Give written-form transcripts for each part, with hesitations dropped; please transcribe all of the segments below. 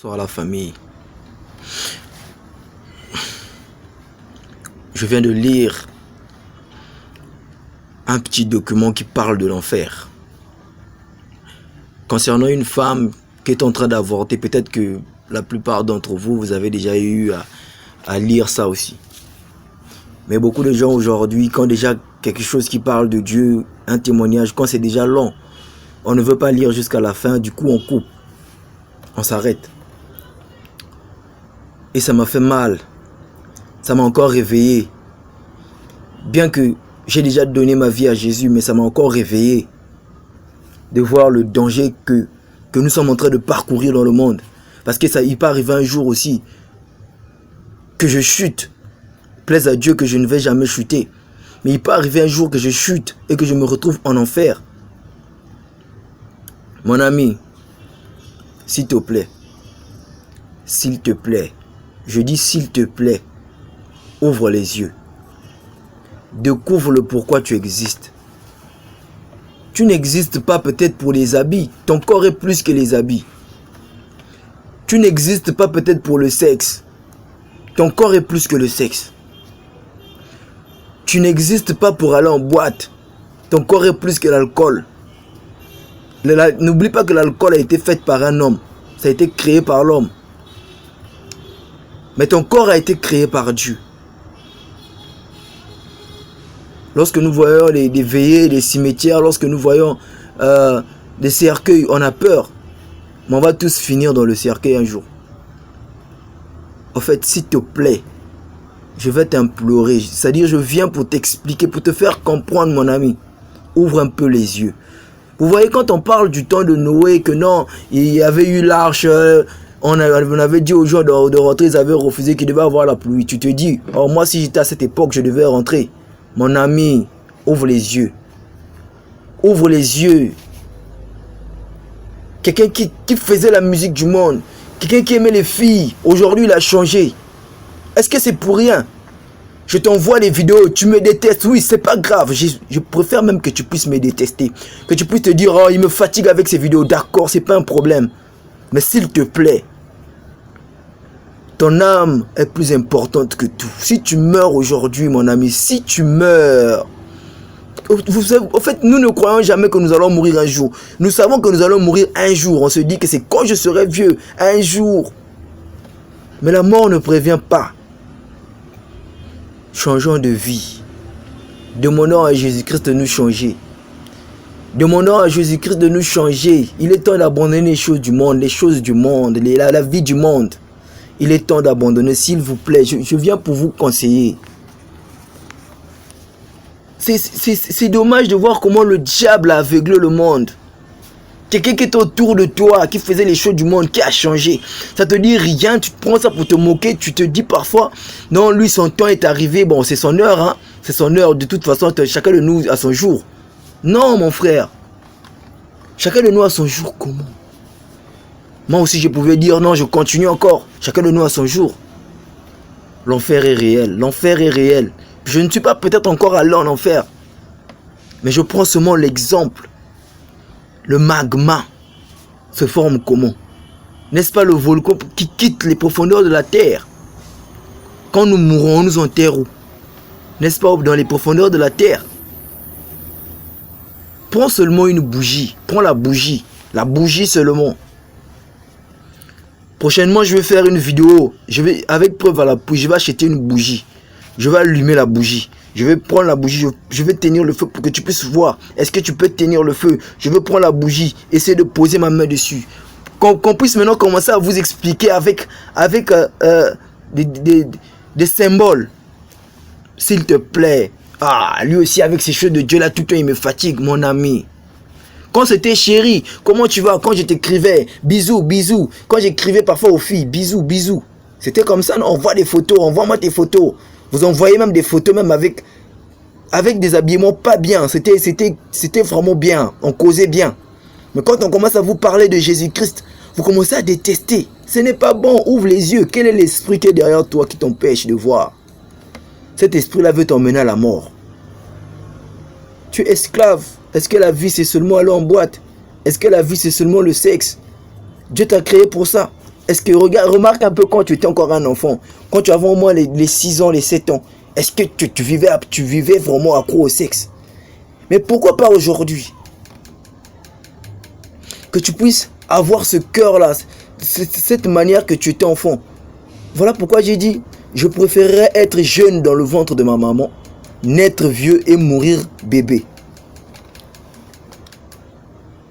Bonsoir la famille. Je viens de lire un petit document qui parle de l'enfer. Concernant une femme qui est en train d'avorter, peut-être que la plupart d'entre vous, vous avez déjà eu à lire ça aussi. Mais beaucoup de gens aujourd'hui, quand déjà quelque chose qui parle de Dieu, un témoignage, quand c'est déjà long, on ne veut pas lire jusqu'à la fin, du coup on coupe, on s'arrête. Et ça m'a fait mal. Ça m'a encore réveillé. Bien que j'ai déjà donné ma vie à Jésus, mais ça m'a encore réveillé. De voir le danger que nous sommes en train de parcourir dans le monde. Parce que ça, il peut arriver un jour aussi que je chute. Plaise à Dieu que je ne vais jamais chuter. Mais il peut arriver un jour que je chute et que je me retrouve en enfer. Mon ami, s'il te plaît, je dis s'il te plaît, ouvre les yeux. Découvre le pourquoi tu existes. Tu n'existes pas peut-être pour les habits. Ton corps est plus que les habits. Tu n'existes pas peut-être pour le sexe. Ton corps est plus que le sexe. Tu n'existes pas pour aller en boîte. Ton corps est plus que l'alcool. N'oublie pas que l'alcool a été fait par un homme. Ça a été créé par l'homme. Mais ton corps a été créé par Dieu. Lorsque nous voyons des veillées, des cimetières, lorsque nous voyons des cercueils, on a peur. Mais on va tous finir dans le cercueil un jour. En fait, s'il te plaît, je vais t'implorer. C'est-à-dire, je viens pour t'expliquer, pour te faire comprendre, mon ami. Ouvre un peu les yeux. Vous voyez, quand on parle du temps de Noé, que non, il y avait eu l'arche... On avait dit aux gens de rentrer, ils avaient refusé qu'ils devaient avoir la pluie. Tu te dis, oh, moi si j'étais à cette époque, je devais rentrer. Mon ami, ouvre les yeux. Ouvre les yeux. Quelqu'un qui faisait la musique du monde, quelqu'un qui aimait les filles, aujourd'hui il a changé. Est-ce que c'est pour rien? Je t'envoie des vidéos, tu me détestes, oui, c'est pas grave. Je préfère même que tu puisses me détester. Que tu puisses te dire, oh, il me fatigue avec ces vidéos. D'accord, c'est pas un problème. Mais s'il te plaît, ton âme est plus importante que tout. Si tu meurs aujourd'hui, mon ami, si tu meurs... En fait, nous ne croyons jamais que nous allons mourir un jour. Nous savons que nous allons mourir un jour. On se dit que c'est quand je serai vieux, un jour. Mais la mort ne prévient pas. Changeons de vie. Demandons à Jésus-Christ de nous changer. Demandons à Jésus-Christ de nous changer. Il est temps d'abandonner les choses du monde, la vie du monde. Il est temps d'abandonner, s'il vous plaît. Je viens pour vous conseiller. C'est dommage de voir comment le diable a aveuglé le monde. Quelqu'un qui est autour de toi, qui faisait les choses du monde, qui a changé. Ça te dit rien, tu te prends ça pour te moquer. Tu te dis parfois, non, lui son temps est arrivé. Bon, c'est son heure, hein. C'est son heure. De toute façon, chacun de nous a son jour. Non, mon frère. Chacun de nous a son jour comment? Moi aussi, je pouvais dire non, je continue encore. Chacun de nous a son jour. L'enfer est réel. L'enfer est réel. Je ne suis pas peut-être encore allé en enfer. Mais je prends seulement l'exemple. Le magma se forme comment? N'est-ce pas le volcan qui quitte les profondeurs de la terre? Quand nous mourrons, on nous enterre où? N'est-ce pas dans les profondeurs de la terre? Prends seulement une bougie. Prends la bougie. La bougie seulement. Prochainement, je vais faire une vidéo. Avec preuve à l'appui, je vais acheter une bougie. Je vais allumer la bougie. Je vais prendre la bougie. Je vais tenir le feu pour que tu puisses voir. Est-ce que tu peux tenir le feu? Je vais prendre la bougie. Essayer de poser ma main dessus. Qu'on puisse maintenant commencer à vous expliquer avec des symboles. S'il te plaît. Ah, lui aussi avec ces choses de Dieu là, tout le temps il me fatigue, mon ami. Quand c'était chéri, comment tu vas? Quand je t'écrivais, bisous, bisous. Quand j'écrivais parfois aux filles, bisous, bisous. C'était comme ça, non? On voit des photos, envoie-moi tes photos. Vous envoyez même des photos, même avec des habillements pas bien. C'était vraiment bien, on causait bien. Mais quand on commence à vous parler de Jésus-Christ, vous commencez à détester. Ce n'est pas bon, ouvre les yeux. Quel est l'esprit qui est derrière toi qui t'empêche de voir? Cet esprit-là veut t'emmener à la mort. Tu es esclave. Est-ce que la vie c'est seulement aller en boîte? Est-ce que la vie c'est seulement le sexe? Dieu t'a créé pour ça. Est-ce que, regarde, remarque un peu quand tu étais encore un enfant, quand tu avais au moins les 6 ans, les 7 ans, est-ce que tu vivais vraiment accro au sexe? Mais pourquoi pas aujourd'hui? Que tu puisses avoir ce cœur-là, cette manière que tu étais enfant. Voilà pourquoi j'ai dit, je préférerais être jeune dans le ventre de ma maman, naître vieux et mourir bébé.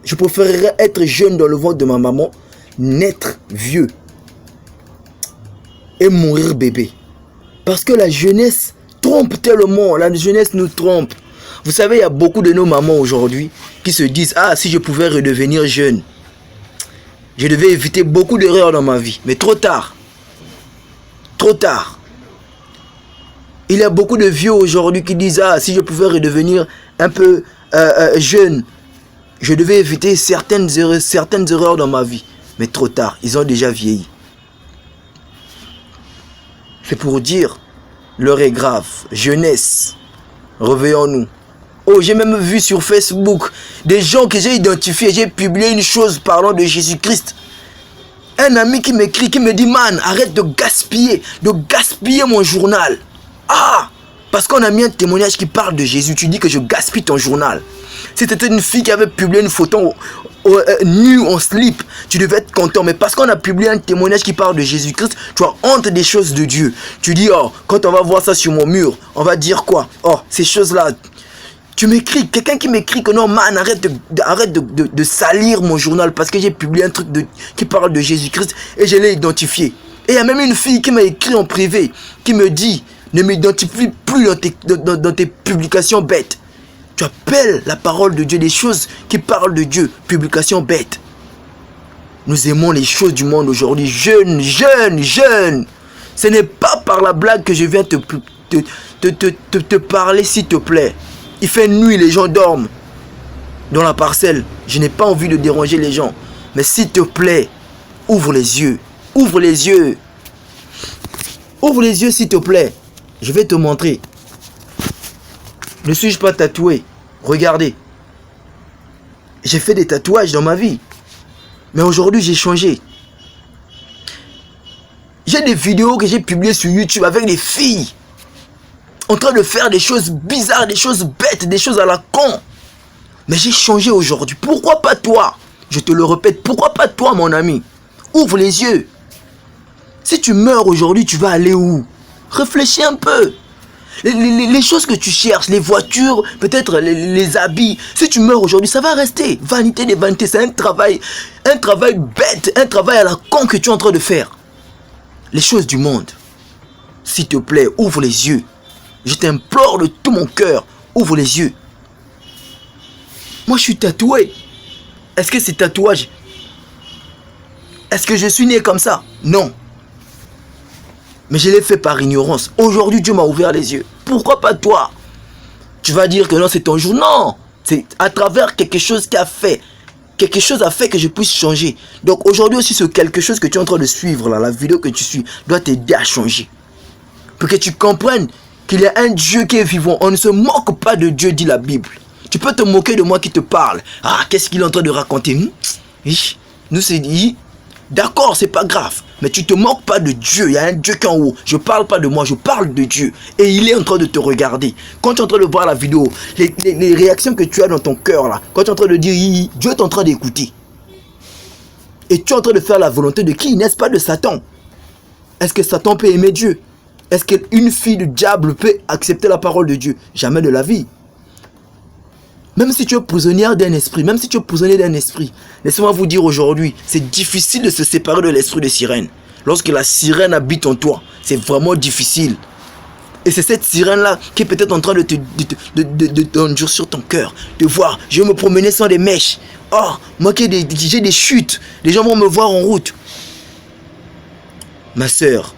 Je préférerais être jeune dans le ventre de ma maman, naître vieux et mourir bébé. Parce que la jeunesse trompe tellement, la jeunesse nous trompe. Vous savez, il y a beaucoup de nos mamans aujourd'hui qui se disent, ah, si je pouvais redevenir jeune, je devais éviter beaucoup d'erreurs dans ma vie. Mais trop tard. Trop tard. Il y a beaucoup de vieux aujourd'hui qui disent, ah, si je pouvais redevenir un peu jeune, je devais éviter certaines erreurs dans ma vie. Mais trop tard, ils ont déjà vieilli. C'est pour dire, l'heure est grave. Jeunesse, réveillons-nous. Oh, j'ai même vu sur Facebook des gens que j'ai identifiés. J'ai publié une chose parlant de Jésus-Christ. Un ami qui m'écrit, qui me dit, man, arrête de gaspiller mon journal. Ah, parce qu'on a mis un témoignage qui parle de Jésus. Tu dis que je gaspille ton journal. Si c'était une fille qui avait publié une photo nue en slip, tu devais être content. Mais parce qu'on a publié un témoignage qui parle de Jésus-Christ, tu as honte des choses de Dieu. Tu dis, oh, quand on va voir ça sur mon mur, on va dire quoi? Oh, ces choses-là. Tu m'écris, quelqu'un qui m'écrit que non, man, arrête de salir mon journal parce que j'ai publié un truc qui parle de Jésus-Christ et je l'ai identifié. Et il y a même une fille qui m'a écrit en privé, qui me dit, ne m'identifie plus dans tes publications bêtes. Tu appelles la parole de Dieu, des choses qui parlent de Dieu, publications bêtes. Nous aimons les choses du monde aujourd'hui, jeunes. Ce n'est pas par la blague que je viens te parler, s'il te plaît. Il fait nuit, les gens dorment dans la parcelle. Je n'ai pas envie de déranger les gens. Mais s'il te plaît, ouvre les yeux. Ouvre les yeux. Ouvre les yeux, s'il te plaît. Je vais te montrer. Ne suis-je pas tatoué? Regardez. J'ai fait des tatouages dans ma vie. Mais aujourd'hui, j'ai changé. J'ai des vidéos que j'ai publiées sur YouTube avec des filles en train de faire des choses bizarres, des choses bêtes, des choses à la con. Mais j'ai changé aujourd'hui. Pourquoi pas toi? Je te le répète, pourquoi pas toi, mon ami? Ouvre les yeux. Si tu meurs aujourd'hui, tu vas aller où? Réfléchis un peu. Les choses que tu cherches, les voitures, peut-être les habits. Si tu meurs aujourd'hui, ça va rester. Vanité des vanités, c'est un travail bête, un travail à la con que tu es en train de faire. Les choses du monde. S'il te plaît, ouvre les yeux. Je t'implore de tout mon cœur, ouvre les yeux. Moi, je suis tatoué. Est-ce que c'est tatouage? Est-ce que je suis né comme ça? Non. Mais je l'ai fait par ignorance. Aujourd'hui, Dieu m'a ouvert les yeux. Pourquoi pas toi? Tu vas dire que non, c'est ton jour. Non. C'est à travers quelque chose qui a fait. Quelque chose a fait que je puisse changer. Donc aujourd'hui aussi, ce quelque chose que tu es en train de suivre, là, la vidéo que tu suis, doit t'aider à changer. Pour que tu comprennes qu'il y a un Dieu qui est vivant. On ne se moque pas de Dieu, dit la Bible. Tu peux te moquer de moi qui te parle. Ah, qu'est-ce qu'il est en train de raconter? Nous, c'est dit. D'accord, c'est pas grave. Mais tu te moques pas de Dieu. Il y a un Dieu qui est en haut. Je parle pas de moi, je parle de Dieu. Et il est en train de te regarder. Quand tu es en train de voir la vidéo, les réactions que tu as dans ton cœur là, quand tu es en train de dire, Dieu est en train d'écouter. Et tu es en train de faire la volonté de qui? N'est-ce pas de Satan? Est-ce que Satan peut aimer Dieu? Est-ce qu'une fille du diable peut accepter la parole de Dieu? Jamais de la vie. Même si tu es prisonnière d'un esprit, laissez-moi vous dire aujourd'hui, c'est difficile de se séparer de l'esprit de sirène. Lorsque la sirène habite en toi, c'est vraiment difficile. Et c'est cette sirène-là qui est peut-être en train d'endurcir ton cœur, de voir, je vais me promener sans des mèches. Oh, moi qui j'ai des chutes, les gens vont me voir en route. Ma soeur,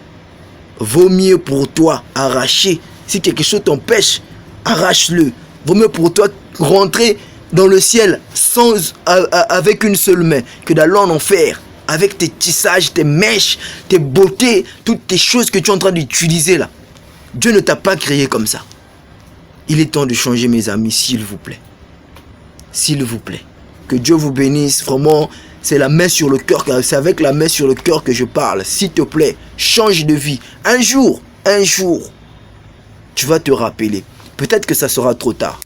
vaut mieux pour toi arracher. Si quelque chose t'empêche, arrache-le. Vaut mieux pour toi rentrer dans le ciel avec une seule main que d'aller en enfer avec tes tissages, tes mèches, tes beautés, toutes tes choses que tu es en train d'utiliser là. Dieu ne t'a pas créé comme ça. Il est temps de changer, mes amis, s'il vous plaît. S'il vous plaît. Que Dieu vous bénisse. Vraiment, C'est la main sur le cœur, c'est avec la main sur le cœur que je parle. S'il te plaît, change de vie. Un jour, tu vas te rappeler. Peut-être que ça sera trop tard.